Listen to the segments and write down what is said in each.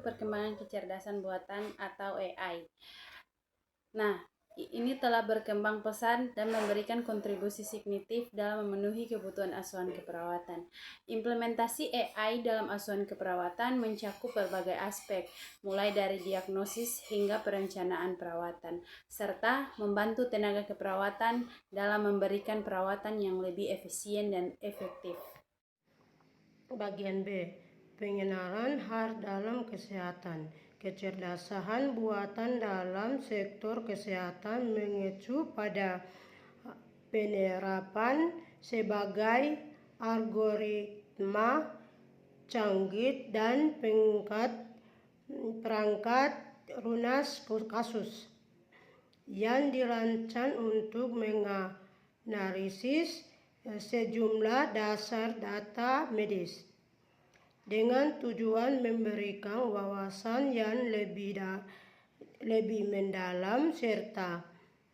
perkembangan kecerdasan buatan atau AI. Nah, ini telah berkembang pesat dan memberikan kontribusi signifikan dalam memenuhi kebutuhan asuhan keperawatan. Implementasi AI dalam asuhan keperawatan mencakup berbagai aspek, mulai dari diagnosis hingga perencanaan perawatan, serta membantu tenaga keperawatan dalam memberikan perawatan yang lebih efisien dan efektif. Bagian B. Pengenalan HAR dalam kesehatan. Kecerdasan buatan dalam sektor kesehatan mengacu pada penerapan sebagai algoritma canggih dan perangkat lunas kasus yang dirancang untuk menganalisis sejumlah dasar data medis dengan tujuan memberikan wawasan yang lebih mendalam serta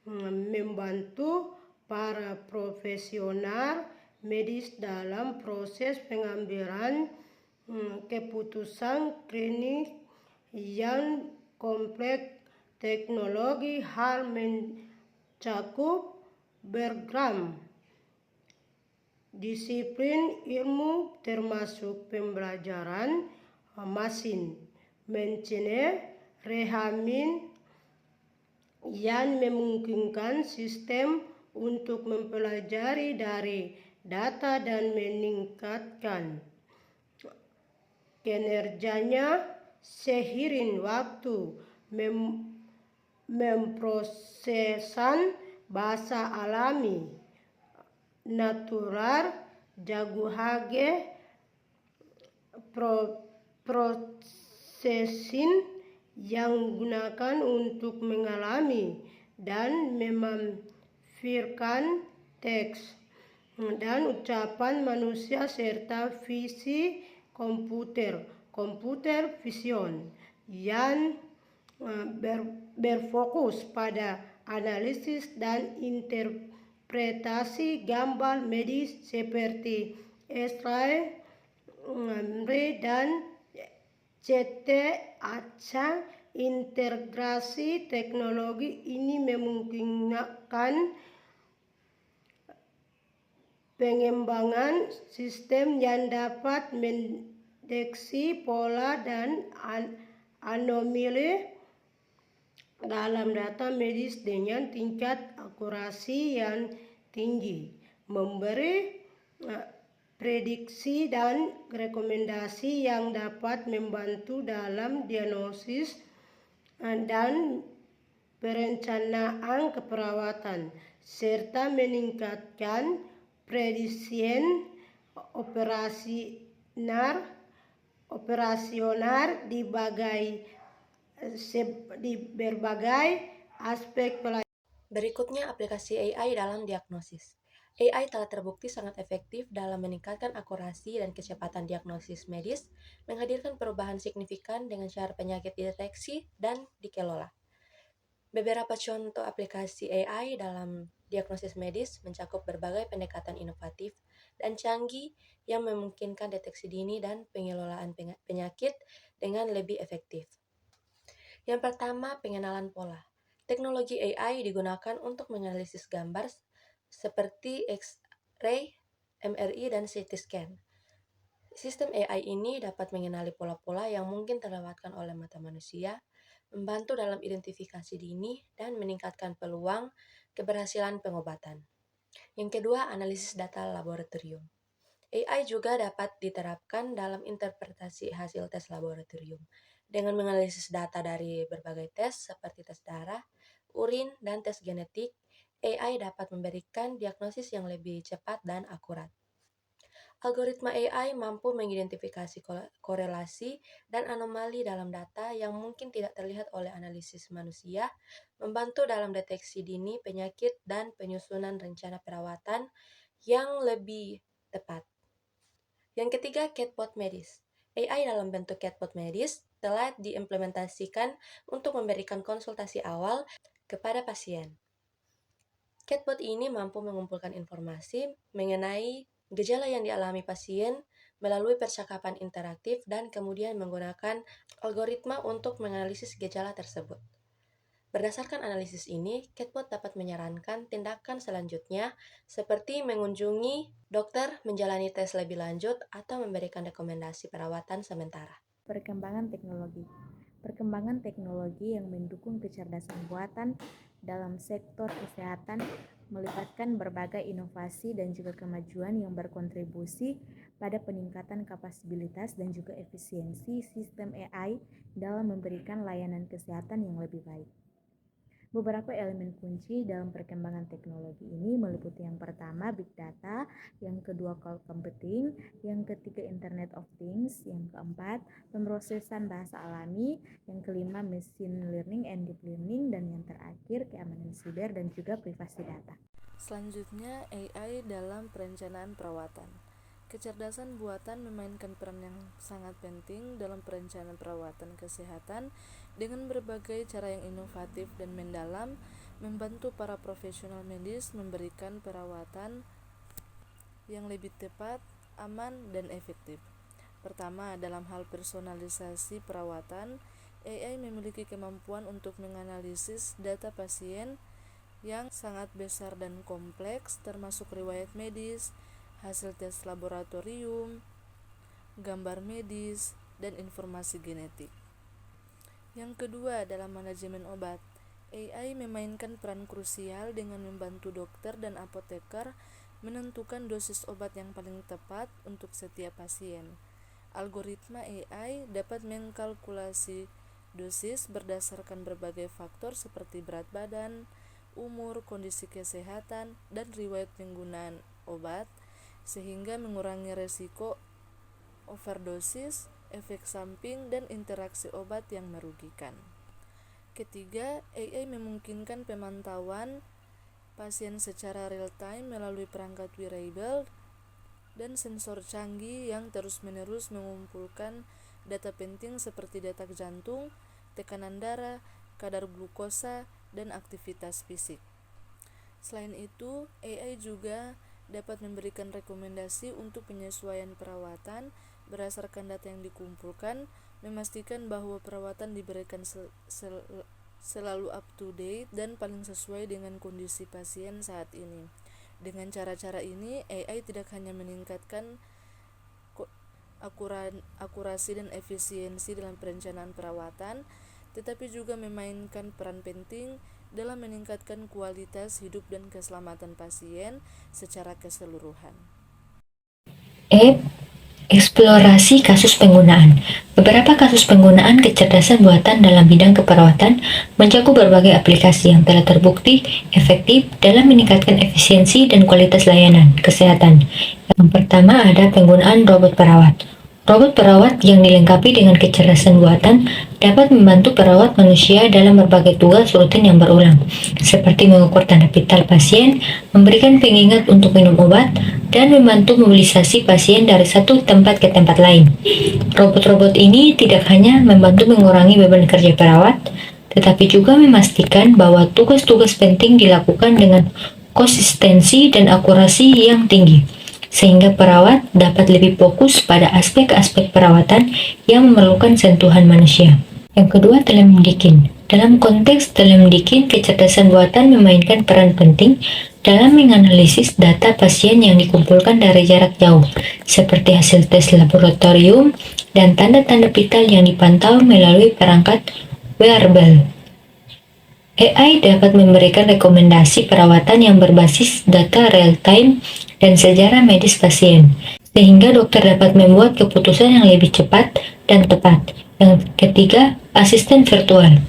membantu para profesional medis dalam proses pengambilan keputusan klinik yang kompleks. Teknologi HAR mencakup beragam disiplin ilmu termasuk pembelajaran mesin, rehabilitasi yang memungkinkan sistem untuk mempelajari dari data dan meningkatkan kinerjanya seiring waktu. Memprosesan bahasa alami natural jaguhage processing yang digunakan untuk mengalami dan memamfirkan teks dan ucapan manusia serta visi computer vision yang berfokus pada analisis dan interpretasi gambar medis seperti X-ray dan CT. Integrasi teknologi ini memungkinkan pengembangan sistem yang dapat mendeteksi pola dan anomali dalam data medis dengan tingkat akurasi yang tinggi, memberi prediksi dan rekomendasi yang dapat membantu dalam diagnosis dan perencanaan keperawatan, serta meningkatkan prediksi operasional di berbagai aspek pelayanan. Berikutnya aplikasi AI dalam diagnosis. AI telah terbukti sangat efektif dalam meningkatkan akurasi dan kecepatan diagnosis medis, menghadirkan perubahan signifikan dengan cara penyakit dideteksi dan dikelola. Beberapa contoh aplikasi AI dalam diagnosis medis mencakup berbagai pendekatan inovatif dan canggih yang memungkinkan deteksi dini dan pengelolaan penyakit dengan lebih efektif. Yang pertama, pengenalan pola. Teknologi AI digunakan untuk menganalisis gambar seperti X-ray, MRI, dan CT scan. Sistem AI ini dapat mengenali pola-pola yang mungkin terlewatkan oleh mata manusia, membantu dalam identifikasi dini, dan meningkatkan peluang keberhasilan pengobatan. Yang kedua, analisis data laboratorium. AI juga dapat diterapkan dalam interpretasi hasil tes laboratorium. Dengan menganalisis data dari berbagai tes seperti tes darah, urin, dan tes genetik, AI dapat memberikan diagnosis yang lebih cepat dan akurat. Algoritma AI mampu mengidentifikasi korelasi dan anomali dalam data yang mungkin tidak terlihat oleh analisis manusia, membantu dalam deteksi dini penyakit dan penyusunan rencana perawatan yang lebih tepat. Yang ketiga, chatbot medis. AI dalam bentuk chatbot medis telah diimplementasikan untuk memberikan konsultasi awal kepada pasien. Chatbot ini mampu mengumpulkan informasi mengenai gejala yang dialami pasien, melalui percakapan interaktif dan kemudian menggunakan algoritma untuk menganalisis gejala tersebut. Berdasarkan analisis ini, chatbot dapat menyarankan tindakan selanjutnya seperti mengunjungi dokter, menjalani tes lebih lanjut, atau memberikan rekomendasi perawatan sementara. Perkembangan teknologi. Perkembangan teknologi yang mendukung kecerdasan buatan dalam sektor kesehatan melibatkan berbagai inovasi dan juga kemajuan yang berkontribusi pada peningkatan kapasitas dan juga efisiensi sistem AI dalam memberikan layanan kesehatan yang lebih baik. Beberapa elemen kunci dalam perkembangan teknologi ini meliputi yang pertama Big Data, yang kedua Cloud Computing, yang ketiga Internet of Things, yang keempat pemrosesan bahasa alami, yang kelima Machine Learning and Deep Learning, dan yang terakhir keamanan siber dan juga privasi data. Selanjutnya, AI dalam perencanaan perawatan. Kecerdasan buatan memainkan peran yang sangat penting dalam perencanaan perawatan kesehatan dengan berbagai cara yang inovatif dan mendalam, membantu para profesional medis memberikan perawatan yang lebih tepat, aman, dan efektif. Pertama, dalam hal personalisasi perawatan, AI memiliki kemampuan untuk menganalisis data pasien yang sangat besar dan kompleks, termasuk riwayat medis, hasil tes laboratorium, gambar medis, dan informasi genetik. Yang kedua, dalam manajemen obat, AI memainkan peran krusial dengan membantu dokter dan apoteker menentukan dosis obat yang paling tepat untuk setiap pasien. Algoritma AI dapat mengkalkulasi dosis berdasarkan berbagai faktor seperti berat badan, umur, kondisi kesehatan, dan riwayat penggunaan obat, sehingga mengurangi resiko overdosis, efek samping, dan interaksi obat yang merugikan. Ketiga, AI memungkinkan pemantauan pasien secara real-time melalui perangkat wearable dan sensor canggih yang terus-menerus mengumpulkan data penting seperti detak jantung, tekanan darah, kadar glukosa, dan aktivitas fisik. Selain itu, AI juga dapat memberikan rekomendasi untuk penyesuaian perawatan berdasarkan data yang dikumpulkan, memastikan bahwa perawatan diberikan selalu up to date dan paling sesuai dengan kondisi pasien saat ini. Dengan cara-cara ini, AI tidak hanya meningkatkan akurasi dan efisiensi dalam perencanaan perawatan, tetapi juga memainkan peran penting dalam meningkatkan kualitas hidup dan keselamatan pasien secara keseluruhan. Eksplorasi kasus penggunaan. Beberapa kasus penggunaan kecerdasan buatan dalam bidang keperawatan mencakup berbagai aplikasi yang telah terbukti efektif dalam meningkatkan efisiensi dan kualitas layanan kesehatan. Yang pertama ada penggunaan robot perawat. Robot perawat yang dilengkapi dengan kecerdasan buatan dapat membantu perawat manusia dalam berbagai tugas rutin yang berulang, seperti mengukur tanda vital pasien, memberikan pengingat untuk minum obat, dan membantu mobilisasi pasien dari satu tempat ke tempat lain. Robot-robot ini tidak hanya membantu mengurangi beban kerja perawat, tetapi juga memastikan bahwa tugas-tugas penting dilakukan dengan konsistensi dan akurasi yang tinggi, sehingga perawat dapat lebih fokus pada aspek-aspek perawatan yang memerlukan sentuhan manusia. Yang kedua, telemedicine. Dalam konteks telemedicine, kecerdasan buatan memainkan peran penting dalam menganalisis data pasien yang dikumpulkan dari jarak jauh, seperti hasil tes laboratorium dan tanda-tanda vital yang dipantau melalui perangkat wearable. AI dapat memberikan rekomendasi perawatan yang berbasis data real-time dan sejarah medis pasien, sehingga dokter dapat membuat keputusan yang lebih cepat dan tepat. Yang ketiga, asisten virtual.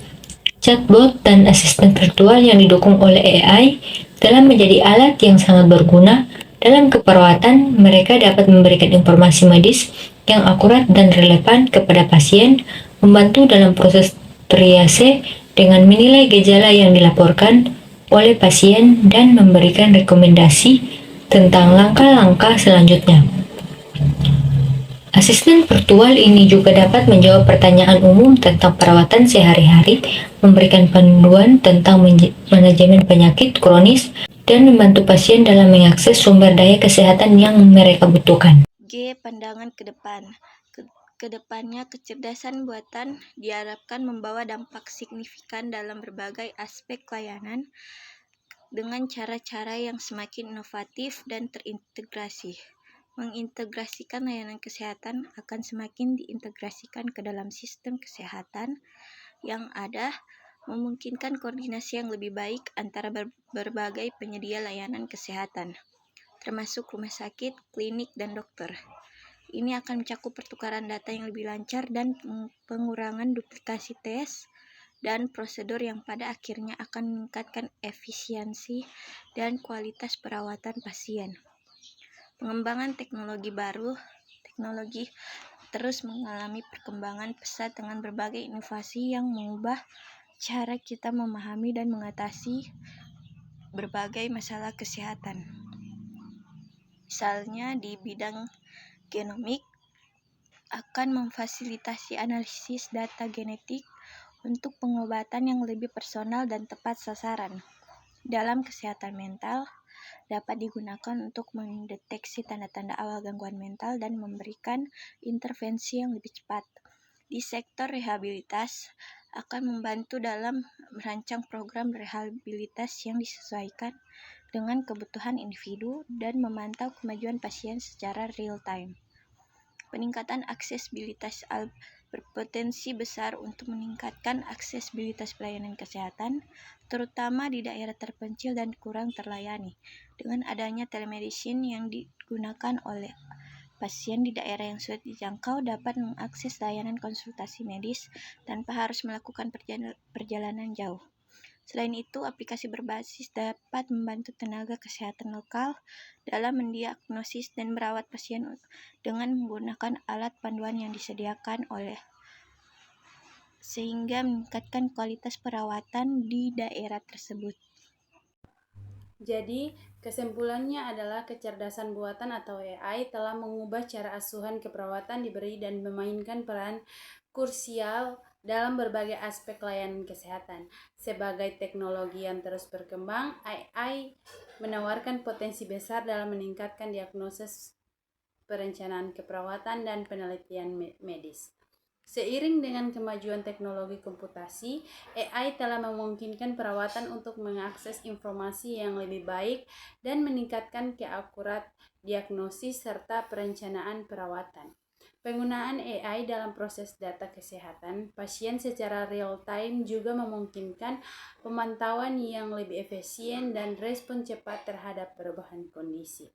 Chatbot dan asisten virtual yang didukung oleh AI telah menjadi alat yang sangat berguna dalam keperawatan. Mereka dapat memberikan informasi medis yang akurat dan relevan kepada pasien, membantu dalam proses triase dengan menilai gejala yang dilaporkan oleh pasien dan memberikan rekomendasi tentang langkah-langkah selanjutnya. Asisten virtual ini juga dapat menjawab pertanyaan umum tentang perawatan sehari-hari, memberikan panduan tentang manajemen penyakit kronis, dan membantu pasien dalam mengakses sumber daya kesehatan yang mereka butuhkan. G. Pandangan ke depan. Kedepannya, kecerdasan buatan diharapkan membawa dampak signifikan dalam berbagai aspek layanan dengan cara-cara yang semakin inovatif dan terintegrasi. Mengintegrasikan layanan kesehatan akan semakin diintegrasikan ke dalam sistem kesehatan yang ada, memungkinkan koordinasi yang lebih baik antara berbagai penyedia layanan kesehatan, termasuk rumah sakit, klinik, dan dokter. Ini akan mencakup pertukaran data yang lebih lancar dan pengurangan duplikasi tes dan prosedur yang pada akhirnya akan meningkatkan efisiensi dan kualitas perawatan pasien. Pengembangan teknologi baru. Teknologi terus mengalami perkembangan pesat dengan berbagai inovasi yang mengubah cara kita memahami dan mengatasi berbagai masalah kesehatan. Misalnya di bidang genomik akan memfasilitasi analisis data genetik untuk pengobatan yang lebih personal dan tepat sasaran. Dalam kesehatan mental, dapat digunakan untuk mendeteksi tanda-tanda awal gangguan mental dan memberikan intervensi yang lebih cepat. Di sektor rehabilitas, akan membantu dalam merancang program rehabilitas yang disesuaikan dengan kebutuhan individu dan memantau kemajuan pasien secara real-time. Peningkatan aksesibilitas berpotensi besar untuk meningkatkan aksesibilitas pelayanan kesehatan, terutama di daerah terpencil dan kurang terlayani. Dengan adanya telemedicine yang digunakan oleh pasien di daerah yang sulit dijangkau dapat mengakses layanan konsultasi medis tanpa harus melakukan perjalanan jauh. Selain itu, aplikasi berbasis dapat membantu tenaga kesehatan lokal dalam mendiagnosis dan merawat pasien dengan menggunakan alat panduan yang disediakan sehingga meningkatkan kualitas perawatan di daerah tersebut. Jadi, kesimpulannya adalah kecerdasan buatan atau AI telah mengubah cara asuhan keperawatan diberi dan memainkan peran krusial dalam berbagai aspek layanan kesehatan. Sebagai teknologi yang terus berkembang, AI menawarkan potensi besar dalam meningkatkan diagnosis, perencanaan keperawatan, dan penelitian medis. Seiring dengan kemajuan teknologi komputasi, AI telah memungkinkan perawatan untuk mengakses informasi yang lebih baik dan meningkatkan keakurat diagnosis serta perencanaan perawatan. Penggunaan AI dalam proses data kesehatan pasien secara real-time juga memungkinkan pemantauan yang lebih efisien dan respon cepat terhadap perubahan kondisi.